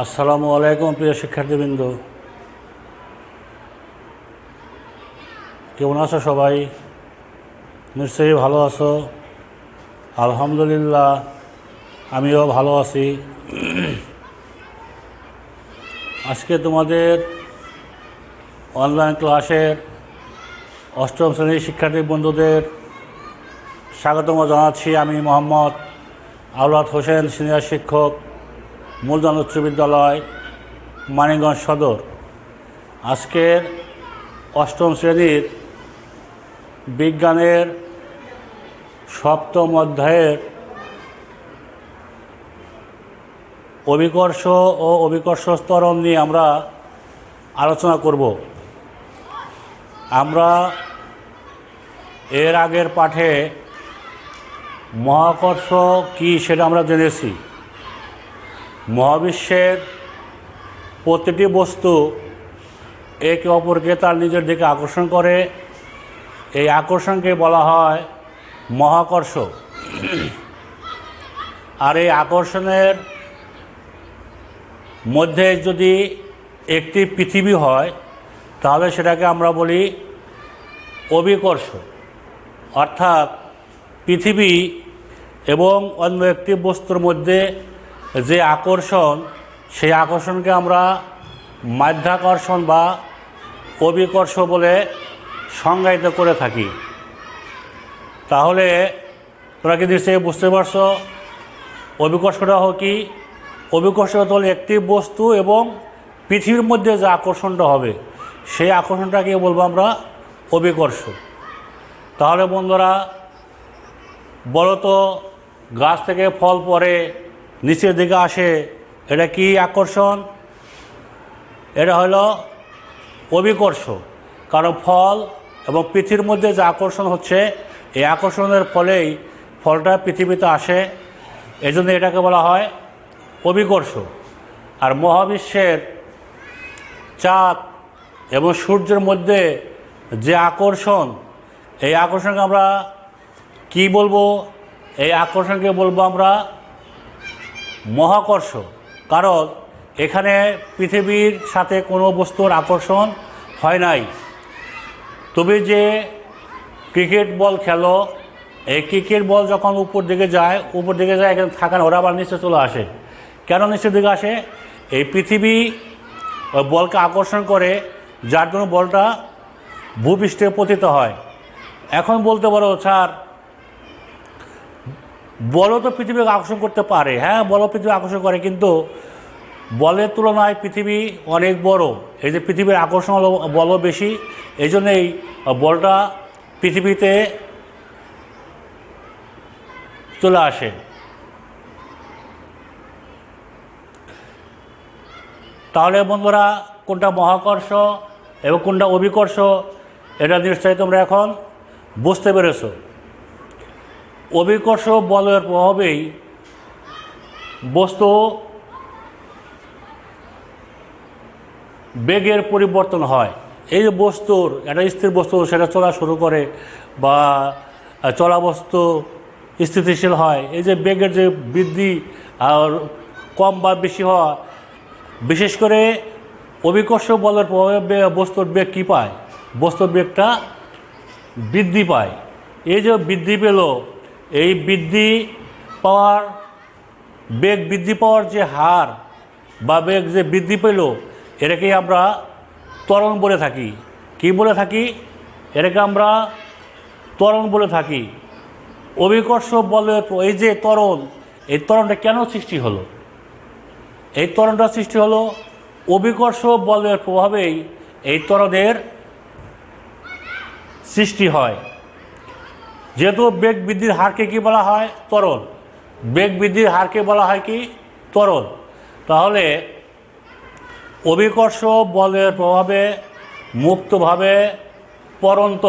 আসসালামু আলাইকুম প্রিয় শিক্ষার্থীবৃন্দ, কেমন আছো সবাই? নিশ্চয়ই ভালো আছো। আলহামদুলিল্লাহ, আমিও ভালো আছি। আজকে তোমাদের অনলাইন ক্লাসের অষ্টম শ্রেণীর শিক্ষার্থী বন্ধুদের স্বাগতম জানাচ্ছি। আমি মোহাম্মদ আওলাদ হোসেন, সিনিয়র শিক্ষক, মূলধন উচ্চ বিদ্যালয়, মানিকগঞ্জ সদর। আজকের অষ্টম শ্রেণীর বিজ্ঞানের সপ্তম অধ্যায়ের অভিকর্ষ ও অভিকর্ষ ত্বরণ নিয়ে আমরা আলোচনা করব। আমরা এর আগের পাঠে মহাকর্ষ কী সেটা আমরা জেনেছি। মহাবিশ্বের প্রতিটি বস্তু একে অপরকে তার নিজের দিকে আকর্ষণ করে। এই আকর্ষণকে বলা হয় মহাকর্ষ। আর এই আকর্ষণের মধ্যে যদি একটি পৃথিবী হয় তাহলে সেটাকে আমরা বলি অভিকর্ষ। অর্থাৎ পৃথিবী এবং অন্য একটি বস্তুর মধ্যে যে আকর্ষণ, সেই আকর্ষণকে আমরা মাধ্যাকর্ষণ বা অভিকর্ষ বলে সংজ্ঞায়িত করে থাকি। তাহলে তোমরা কি নিশ্চয়ই বুঝতে পারছো অভিকর্ষটা হোক কি? অভিকর্ষটা হলো একটি বস্তু এবং পৃথিবীর মধ্যে যে আকর্ষণটা হবে সেই আকর্ষণটাকে বলবো আমরা অভিকর্ষ। তাহলে বন্ধুরা বলো তো, গাছ থেকে ফল পড়ে নিচের দিকে আসে, এটা কি আকর্ষণ? এটা হলো অভিকর্ষ। কারণ ফল এবং পৃথিবীর মধ্যে যে আকর্ষণ হচ্ছে, এই আকর্ষণের ফলেই ফলটা পৃথিবীতে আসে, এজন্য এটাকে বলা হয় অভিকর্ষ। আর মহাবিশ্বের চাঁদ এবং সূর্যের মধ্যে যে আকর্ষণ, এই আকর্ষণকে আমরা কি বলবো? এই আকর্ষণকে বলবো আমরা মহাকর্ষ। কারণ এখানে পৃথিবীর সাথে কোনো বস্তুর আকর্ষণ হয় নাই। তুমি যে ক্রিকেট বল খেলো, এই ক্রিকেট বল যখন উপর দিকে যায় এখানে থাকে না, ওরা আবার নিচে চলে আসে। কেন নিচের দিকে আসে? এই পৃথিবী ওই বলকে আকর্ষণ করে, যার জন্য বলটা ভূপৃষ্ঠে পতিত হয়। এখন বলতে পারো, স্যার বলও তো পৃথিবীকে আকর্ষণ করতে পারে। হ্যাঁ, বলও পৃথিবী আকর্ষণ করে, কিন্তু বলের তুলনায় পৃথিবী অনেক বড়। এই যে পৃথিবীর আকর্ষণ হলো বলও বেশি, এই জন্যই বলটা পৃথিবীতে চলে আসে। তাহলে বন্ধুরা, কোনটা মহাকর্ষ এবং কোনটা অভিকর্ষ এটা নিশ্চয়ই তোমরা এখন বুঝতে পেরেছ। অভিকর্ষ বলের প্রভাবেই বস্তু বেগের পরিবর্তন হয়। এই যে বস্তুর, একটা স্থির বস্তু সেটা চলা শুরু করে বা চলা বস্তু স্থিতিশীল হয়, এই যে বেগের যে বৃদ্ধি আর কম বা বেশি হওয়া, বিশেষ করে অভিকর্ষ বলের প্রভাবে বস্তুর বেগ কী পায়? বস্তুর বেগটা বৃদ্ধি পায়। এই যে বৃদ্ধি পেল, এই বেগ বৃদ্ধি পাওয়ার যে হার বা বেগ যে বৃদ্ধি পেল, এটাকেই আমরা ত্বরণ বলে থাকি। কি বলে থাকি? এটাকে আমরা ত্বরণ বলে থাকি। অভিকর্ষ বলের এই যে ত্বরণ, এই ত্বরণটা কেন সৃষ্টি হলো? এই ত্বরণটা সৃষ্টি হলো অভিকর্ষ বলের প্রভাবেই এই ত্বরণের সৃষ্টি হয়। যেহেতু বেগ বৃদ্ধির হারকে কি বলা হয়? ত্বরণ। বেগ বৃদ্ধির হারকে বলা হয় কি? ত্বরণ। তাহলে অভিকর্ষ বলের প্রভাবে মুক্তভাবে পড়ন্ত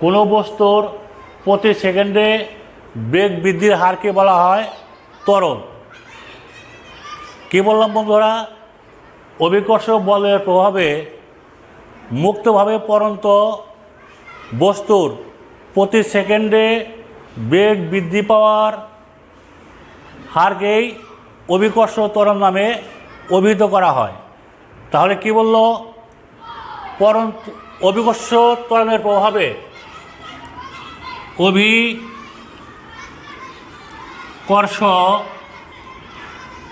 কোনো বস্তুর প্রতি সেকেন্ডে বেগ বৃদ্ধির হারকে বলা হয় ত্বরণ। কি বললাম বন্ধুরা? অভিকর্ষ বলের প্রভাবে মুক্তভাবে পড়ন্ত বস্তুর প্রতি সেকেন্ডে বেগ বৃদ্ধি পাওয়ার হারকেই অভিকর্ষ ত্বরণ নামে অভিহিত করা হয়। তাহলে কি বলল? অভিকর্ষ ত্বরণের প্রভাবে অভিকর্ষ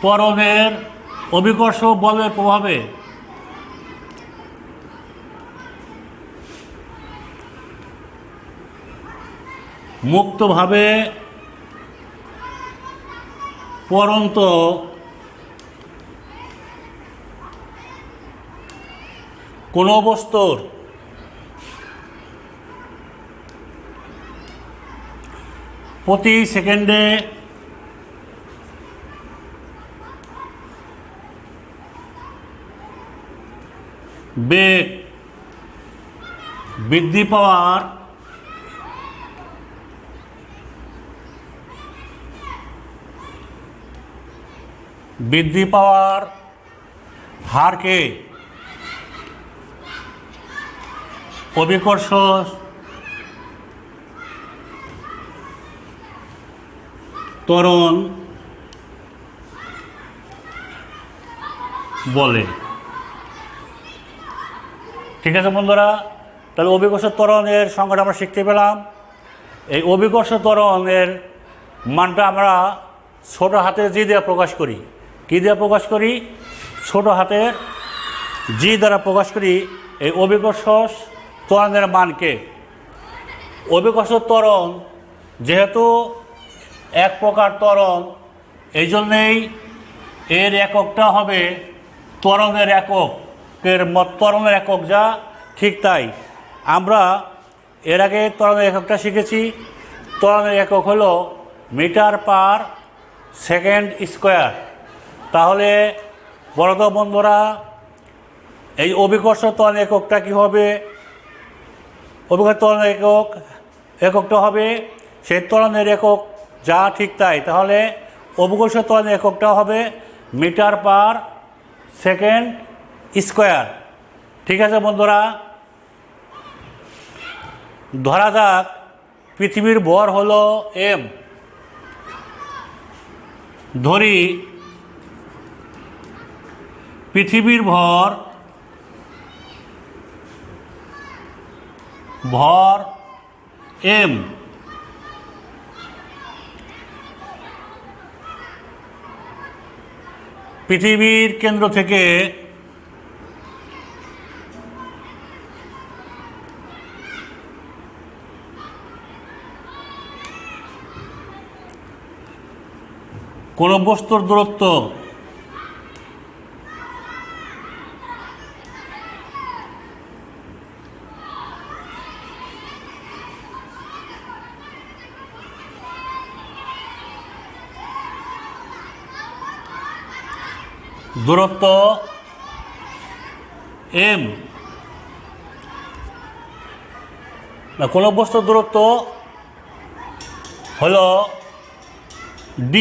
ত্বরণের অভিকর্ষ বলের প্রভাবে মুক্তভাবে পড়ন্ত কোনো বস্তুর প্রতি সেকেন্ডে বেগ বৃদ্ধি পাওয়ার হারকে অভিকর্ষ ত্বরণ বলে। ঠিক আছে বন্ধুরা, তাহলে অভিকর্ষ ত্বরণের সংজ্ঞাটা আমরা শিখতে পেলাম। এই অভিকর্ষ ত্বরণের মানটা আমরা ছোট হাতের জি দ্বারা প্রকাশ করি। কী দ্বারা প্রকাশ করি? ছোট হাতের জি দ্বারা প্রকাশ করি এই অভিকর্ষ ত্বরণের মানকে। অভিকর্ষ ত্বরণ যেহেতু এক প্রকার ত্বরণ, এই জন্যেই এর এককটা হবে ত্বরণের ত্বরণের একক, যা ঠিক তাই। আমরা এর আগে ত্বরণের এককটা শিখেছি। ত্বরণের একক হলো মিটার পার সেকেন্ড স্কোয়ার। তাহলে বড় বন্ধুরা, এই অভিকর্ষ ত্বরণ এককটা কী হবে? অভিকর্ষ ত্বরণের এককটা হবে সেই ত্বরণের একক, যা ঠিক তাই। তাহলে অভিকর্ষ ত্বরণের এককটা হবে মিটার পার সেকেন্ড স্কোয়ার। ঠিক আছে বন্ধুরা, ধরা যাক পৃথিবীর ভর হলো m। ধরি পৃথিবীর ভর m। পৃথিবীর কেন্দ্র থেকে কোনো বস্তুর দূরত্ব m, কোনো বস্তুর দূরত্ব হলো d।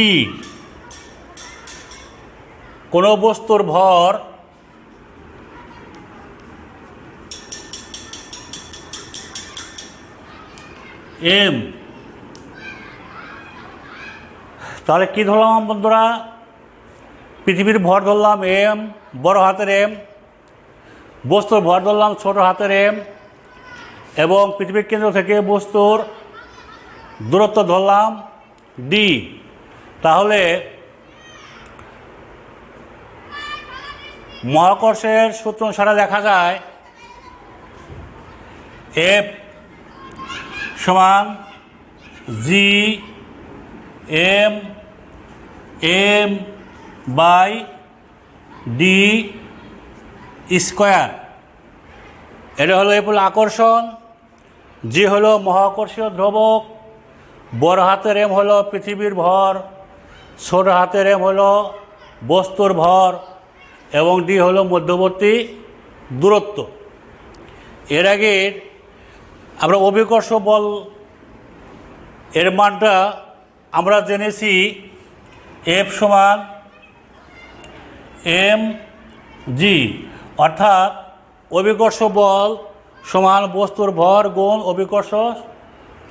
কোনো বস্তুর ভর m। তাহলে কি ধরলাম বন্ধুরা? পৃথিবীর ভর ধরলাম m, বড় হাতের m, বস্তুর ভর ধরলাম ছোট হাতের m, এবং পৃথিবীর কেন্দ্র থেকে বস্তুর দূরত্ব ধরলাম d। তাহলে মহাকর্ষের সূত্র অনুসারে দেখা যায় F সমান g m by d square. এটা হলো F হলো আকর্ষণ, g হলো মহাকর্ষীয় ধ্রুবক, বড় হাতের m হলো পৃথিবীর ভর, ছোট হাতের m হলো বস্তুর ভর, এবং d হলো মধ্যবর্তী দূরত্ব। এর আগে আমরা অভিকর্ষ বল এর মানটা আমরা জেনেছি F সমান mg, অর্থাৎ অভিকর্ষ বল সমান বস্তুর ভর গুণ অভিকর্ষ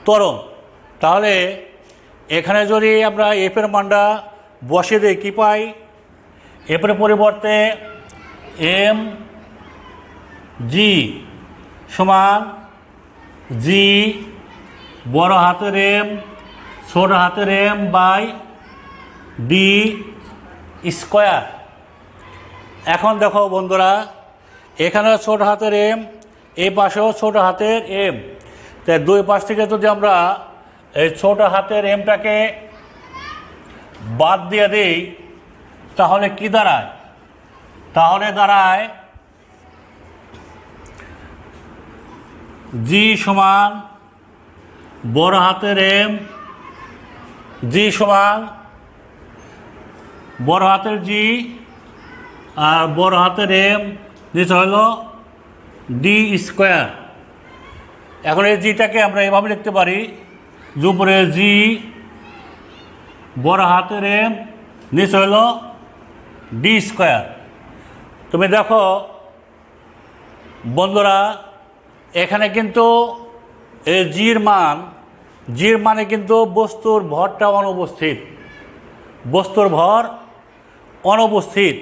ত্বরণ। তাহলে এখানে যদি আমরা F এর মানটা বসিয়ে দিই, কী পাই? এরপরে পরিবর্তে এম জি সমান জি বড় হাতের এম ছোট হাতের এম বাই ডি স্কোয়ার। এখন দেখো বন্ধুরা, এখানে ছোট হাতের এম, এই পাশেও ছোট হাতের এম, তাই দুই পাশ থেকে যদি আমরা এই ছোট হাতের এমটাকে বাদ দিয়ে দিই তাহলে কি দাঁড়ায়? তাহলে দাঁড়ায় জি সমান বড় হাতের এম, জি সমান বড় হাতের জি আর বড় হাতের এম, নিচে হলো ডি স্কোয়ার। এখন এই জিটাকে আমরা এভাবে লিখতে পারি যে উপরে জি বড় হাতের এম, নিচে হলো ডি স্কোয়ার। তুমি দেখো বন্ধুরা, এখানে কিন্তু এই জির মানে কিন্তু বস্তুর ভরটা অনুপস্থিত, বস্তুর ভর অনুপস্থিত।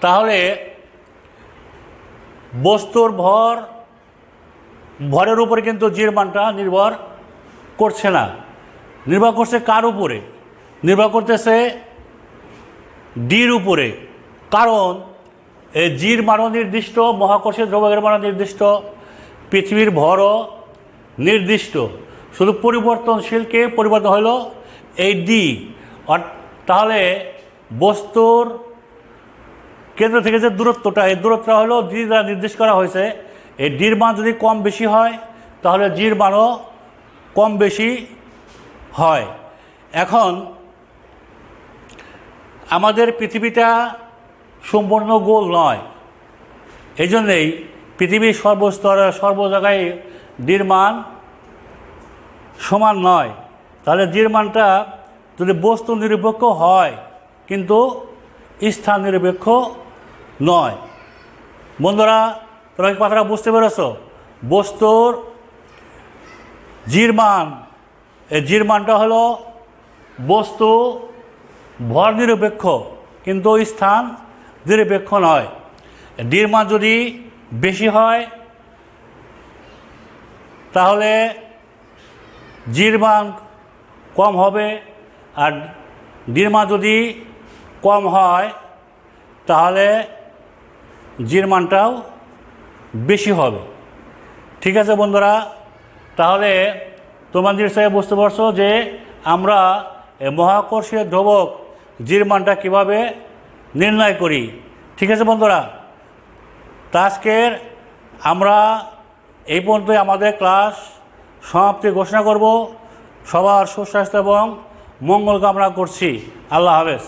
তাহলে বস্তুর ভরের উপরে কিন্তু জির মানটা নির্ভর করছে না। নির্ভর করছে কার উপরে? নির্ভর করতেছে ডির উপরে। কারণ এই জির মানও নির্দিষ্ট, মহাকর্ষীয় দ্রব্যের মানও নির্দিষ্ট, পৃথিবীর ভরও নির্দিষ্ট। শুধু পরিবর্তনশীলকে পরিবর্তন হলো এই ডি। তাহলে বস্তুর কেন্দ্র থেকে যে দূরত্বটা, এই দূরত্বটা হলো ডি দ্বারা নির্দেশ করা হয়েছে। এই ডির মান যদি কম বেশি হয় তাহলে জির মানও কম বেশি হয়। এখন আমাদের পৃথিবীটা সম্পূর্ণ গোল নয়, এই জন্যেই পৃথিবীর সর্বস্তরে সর্ব জায়গায় ডির মান সমান নয়। তাহলে জির মানটা যদি বস্তু নিরপেক্ষ হয় কিন্তু স্থান নিরপেক্ষ নয়। বন্ধুরা, তোমরা কি কথাটা বুঝতে পেরেছ? বস্তুর জির মান, এই জির মানটা হলো বস্তু ভর নিরপেক্ষ কিন্তু স্থান নিরপেক্ষ নয়। ডির মান যদি বেশি হয় তাহলে জির মান কম হবে, আর ডির মান যদি কম হয় তাহলে জির মানটাও বেশি হবে। ঠিক আছে বন্ধুরা, তাহলে তোমরা নিশ্চয়ই বুঝতে পারছো যে আমরা মহাকর্ষীয় ধ্রুবক জির মানটা কীভাবে নির্ণয় করি। ঠিক আছে বন্ধুরা, তা আজকের আমরা এই পর্যন্তই আমাদের ক্লাস সমাপ্তি ঘোষণা করব। সবার সুস্বাস্থ্য এবং মঙ্গল কামনা করছি। আল্লাহ হাফেজ।